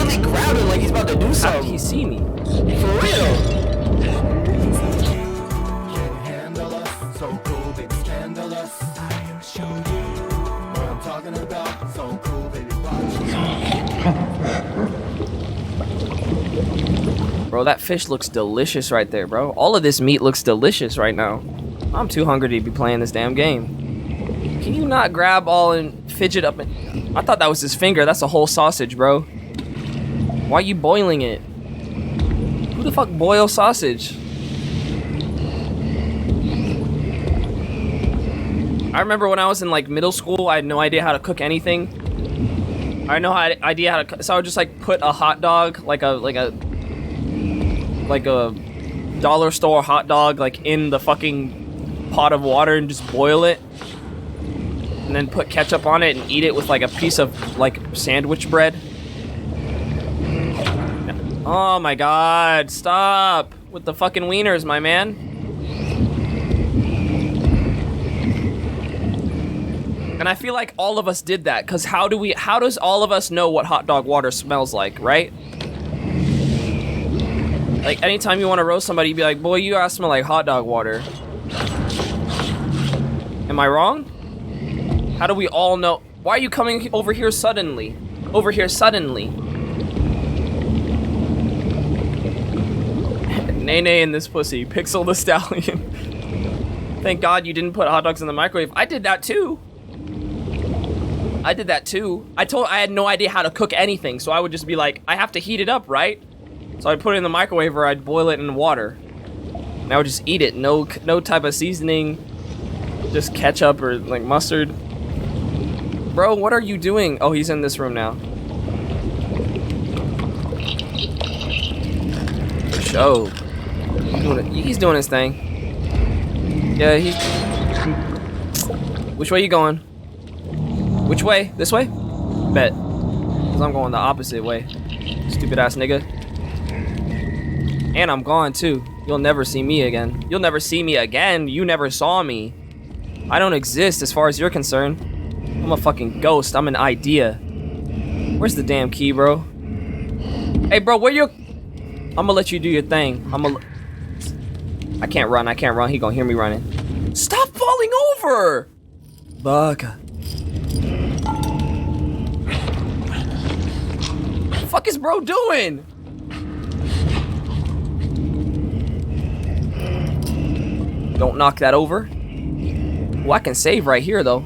really grabbing like he's about to do How did something. he see me? For real. Bro, that fish looks delicious right there, bro. All of this meat looks delicious right now. I'm too hungry to be playing this damn game. Can you not grab all and fidget up and... I thought that was his finger. That's a whole sausage, bro. Why are you boiling it? Who the fuck boils sausage? I remember when I was in like middle school, I had no idea how to cook anything. I had no idea how to... So I would just like put a hot dog, like a dollar store hot dog like in the fucking pot of water and just boil it and then put ketchup on it and eat it with like a piece of like sandwich bread. Oh my god, stop with the fucking wieners, my man. And I feel like all of us did that, because how does all of us know what hot dog water smells like, right? Like, anytime you want to roast somebody, you'd be like, boy, you guys smell like hot dog water. Am I wrong? How do we all know? Why are you coming over here suddenly? Over here suddenly. Nay nay in this pussy. Pixel the Stallion. Thank God you didn't put hot dogs in the microwave. I did that too. I did that too. I had no idea how to cook anything, so I would just be like, I have to heat it up, right? So I'd put it in the microwave or I'd boil it in water. And I would just eat it. No type of seasoning. Just ketchup or like mustard. Bro, what are you doing? Oh, he's in this room now. Show. He's doing his thing. Yeah, he's... Which way you going? Which way? This way? Bet. Because I'm going the opposite way. Stupid ass nigga. And I'm gone too. You'll never see me again. You'll never see me again. You never saw me. I don't exist as far as you're concerned. I'm a fucking ghost. I'm an idea. Where's the damn key, bro? Hey, bro, where you... I'm gonna let you do your thing. I can't run. He gonna hear me running. Stop falling over! Baka. What the fuck is bro doing? Don't knock that over. Well, I can save right here, though.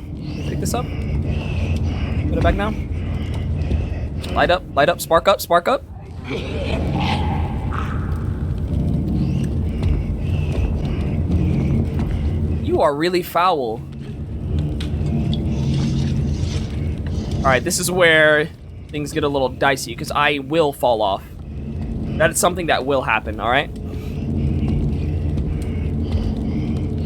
Pick this up. Put it back down. Light up, spark up. You are really foul. Alright, this is where things get a little dicey, because I will fall off. That is something that will happen, alright?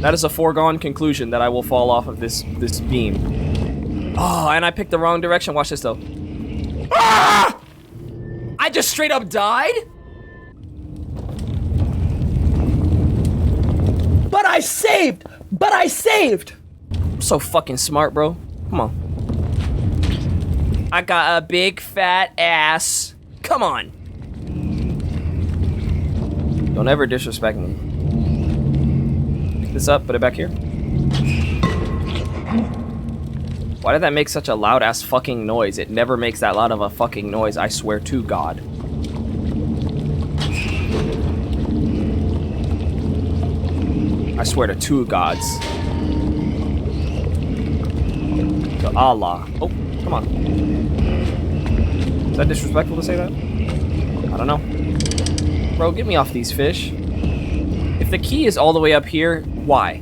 That is a foregone conclusion that I will fall off of this beam. Oh, and I picked the wrong direction. Watch this, though. Ah! I just straight up died? But I saved! I'm so fucking smart, bro. Come on. I got a big fat ass. Come on. Don't ever disrespect me. Pick this up, put it back here. Why did that make such a loud ass fucking noise? It never makes that loud of a fucking noise, I swear to God. I swear to two gods. To Allah. Oh, come on. Is that disrespectful to say that? I don't know. Bro, get me off these fish. If the key is all the way up here, why?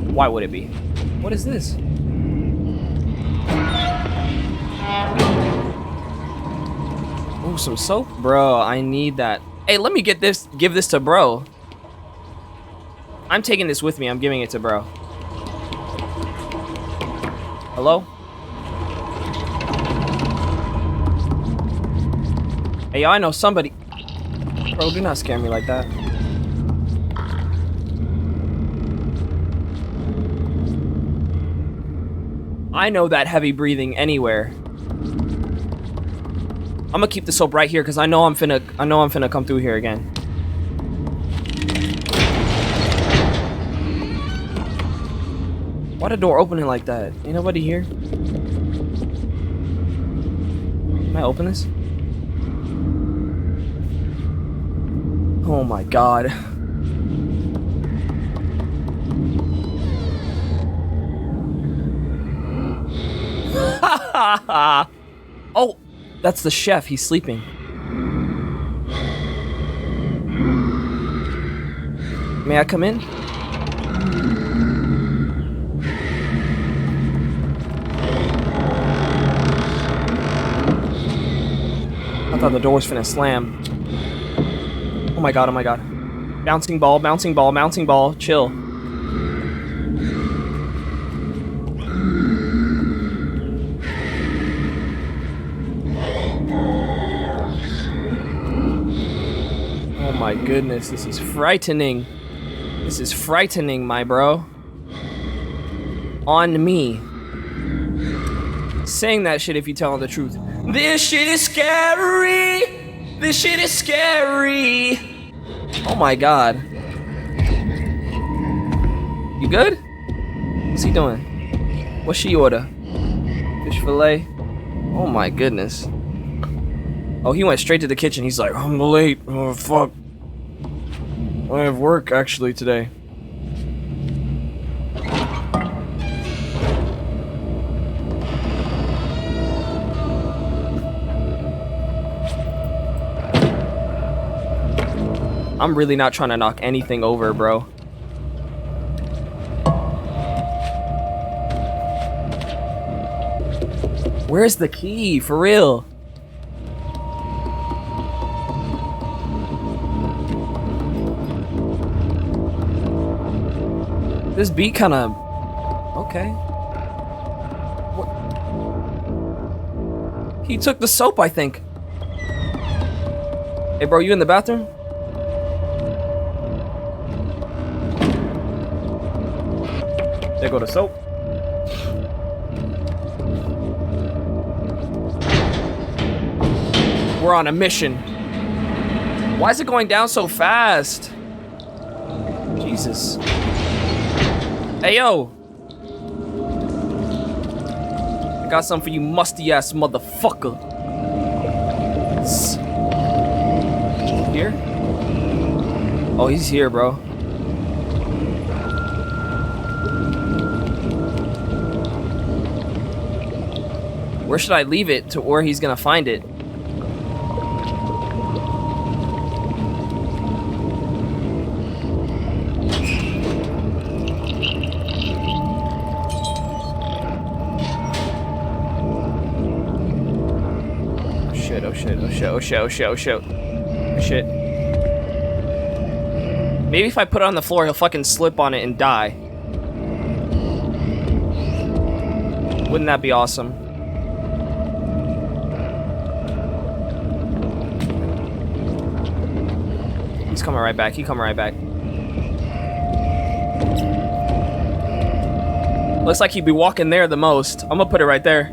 Why would it be? What is this? Oh, some soap? Bro, I need that. Hey, let me give this to bro. I'm taking this with me. I'm giving it to bro. Hello? Hey, I know somebody. Bro, do not scare me like that. I know that heavy breathing anywhere. I'm gonna keep the soap right here because I know I'm finna come through here again. Why the door opening like that? Ain't nobody here? Can I open this? Oh my god. Oh, that's the chef. He's sleeping. May I come in? I thought the door was finna slam. Oh my god, oh my god. Bouncing ball, bouncing ball, bouncing ball. Chill. Oh my goodness, this is frightening. This is frightening, my bro. On me. Saying that shit if you tell him the truth. This shit is scary. This shit is scary. Oh my god. You good? What's he doing? What's she order? Fish fillet? Oh my goodness. Oh, he went straight to the kitchen. He's like, I'm late. Oh, fuck. I have work actually today. I'm really not trying to knock anything over, bro. Where's the key? For real? This beat kind of... Okay. What? He took the soap, I think. Hey, bro, you in the bathroom? There go the soap. We're on a mission. Why is it going down so fast? Jesus. Hey, yo. I got something for you musty-ass motherfucker. Here? Oh, he's here, bro. Where should I leave it to where he's gonna find it? Oh shit. Maybe if I put it on the floor, he'll fucking slip on it and die. Wouldn't that be awesome? He's coming right back. He coming right back. Looks like he'd be walking there the most. I'm gonna put it right there.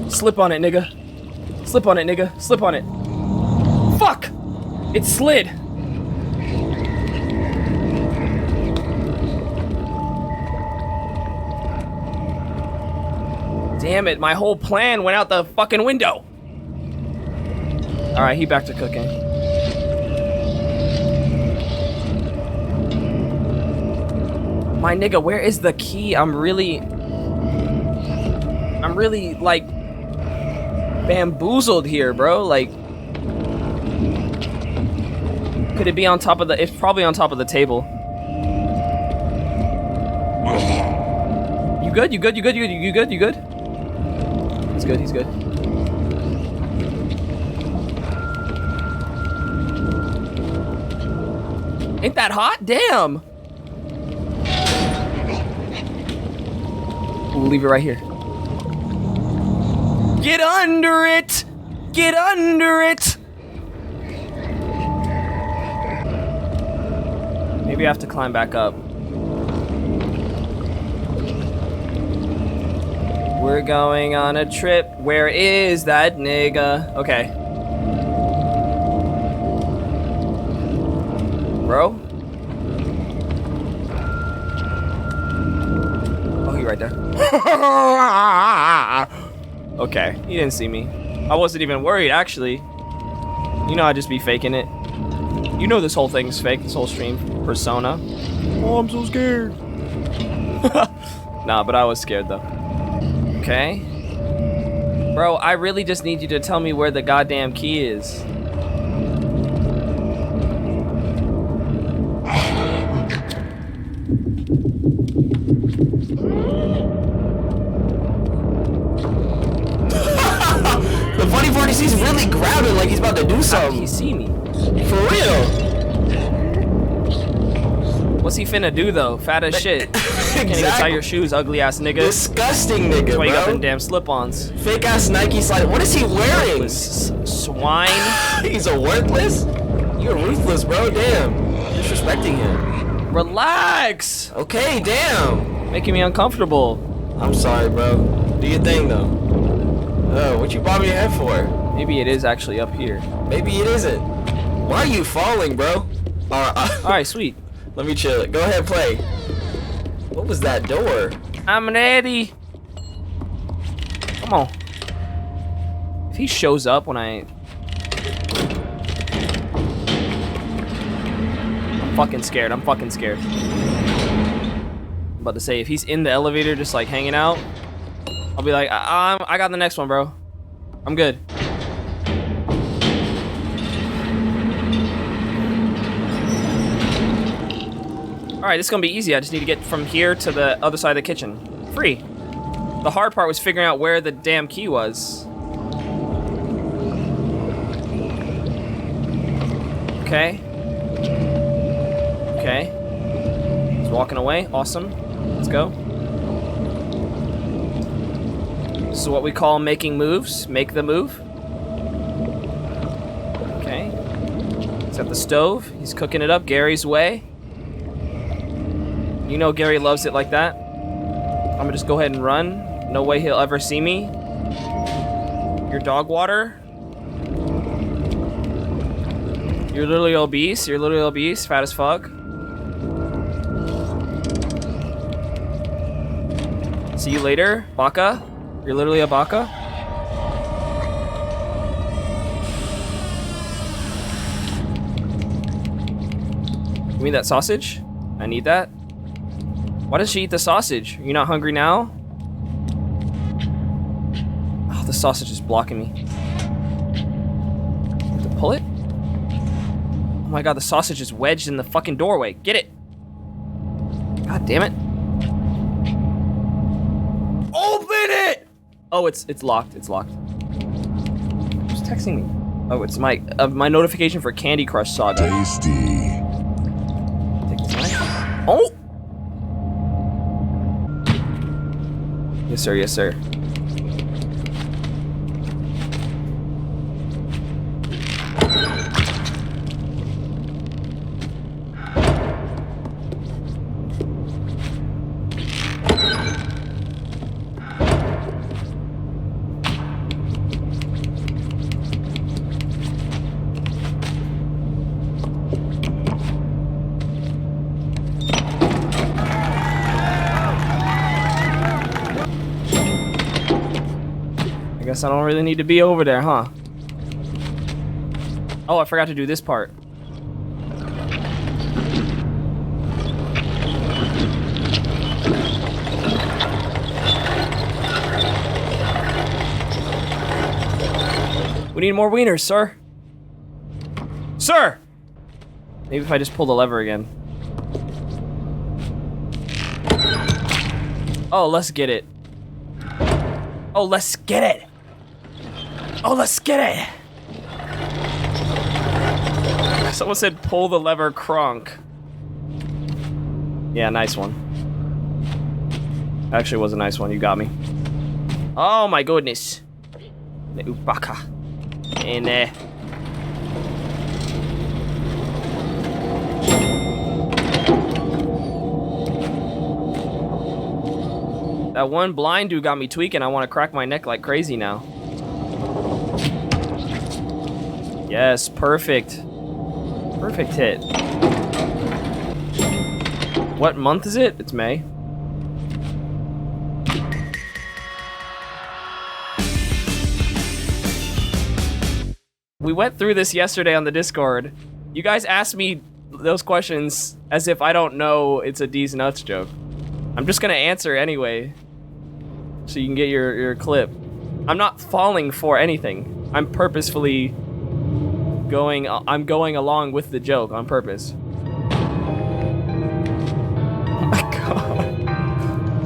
Slip on it, nigga. Slip on it, nigga. Slip on it. Fuck! It slid. Damn it, my whole plan went out the fucking window. Alright, he back to cooking. My nigga, where is the key? I'm really, like, bamboozled here, bro. Like, could it be on top of the... It's probably on top of the table. You good? You good? You good? You good? You good? He's good. He's good. Ain't that hot? Damn. We'll leave it right here. Get under it! Get under it! Maybe I have to climb back up. We're going on a trip. Where is that nigga? Okay. Bro? Oh, he right there. Okay, he didn't see me. I wasn't even worried, actually. You know I'd just be faking it. You know this whole thing's fake, this whole stream. Persona. Oh, I'm so scared. Nah, but I was scared, though. Okay. Bro, I really just need you to tell me where the goddamn key is. The funny part is he's really grounded like he's about to do How did something. he see me? For real. What's he finna do, though? Fat as shit. Can't even tie your shoes, ugly ass nigga. Disgusting nigga, That's why you got bro. them damn slip-ons. Fake ass Nike slide. What is he wearing? Worthless swine. He's a worthless? You're ruthless, bro. Damn. Disrespecting him. Relax. Okay, damn. Making me uncomfortable. I'm sorry, bro. Do your thing, though. What you bobbing your head for? Maybe it is actually up here. Maybe it isn't. Why are you falling, bro? Alright, sweet. Let me chill it. Go ahead, play. What was that door? I'm ready. Come on. If he shows up when I'm fucking scared. I'm fucking scared. I'm about to say, if he's in the elevator just like hanging out, I'll be like, I got the next one, bro. I'm good. Alright, this is gonna be easy. I just need to get from here to the other side of the kitchen. Free. The hard part was figuring out where the damn key was. Okay. Okay. He's walking away. Awesome. Let's go. This is what we call making moves. Make the move. Okay. He's at the stove. He's cooking it up Gary's way. You know Gary loves it like that. I'm gonna just go ahead and run. No way he'll ever see me. Your dog water. You're literally obese. You're literally obese. Fat as fuck. See you later, Baka. You're literally a Baka. Give me that sausage. I need that. Why does she eat the sausage? Are you not hungry now? Oh, the sausage is blocking me. Have to pull it? Oh my god, the sausage is wedged in the fucking doorway. Get it! God damn it. Open it! Oh, it's locked. It's locked. Who's texting me? Oh, it's my notification for Candy Crush Saga. Tasty. Take this knife. Oh! Yes, sir. Yes, sir. I guess I don't really need to be over there, huh? Oh, I forgot to do this part. We need more wieners, sir. Sir! Maybe if I just pull the lever again. Oh, let's get it. Oh, let's get it. Oh, let's get it. Someone said pull the lever, Kronk. Yeah, nice one. Actually, it was a nice one. You got me. Oh my goodness. The Ubaka. In there. That one blind dude got me tweaking. I want to crack my neck like crazy now. Yes, perfect. Perfect hit. What month is it? It's May. We went through this yesterday on the Discord. You guys asked me those questions as if I don't know it's a D's nuts joke. I'm just gonna answer anyway, so you can get your clip. I'm not falling for anything. I'm purposefully going along with the joke on purpose. Oh my god.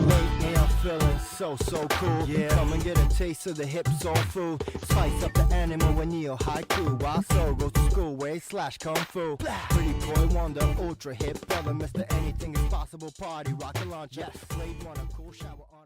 Lately I'm feeling so cool. Yeah, come and get a taste of the hip soul food. Spice up the animal when neo haiku. While soul goes to school, way / kung fu. Pretty boy wonder, ultra hip brother, Mr. Anything is possible party, rocket launcher. Blade runner, cool shower.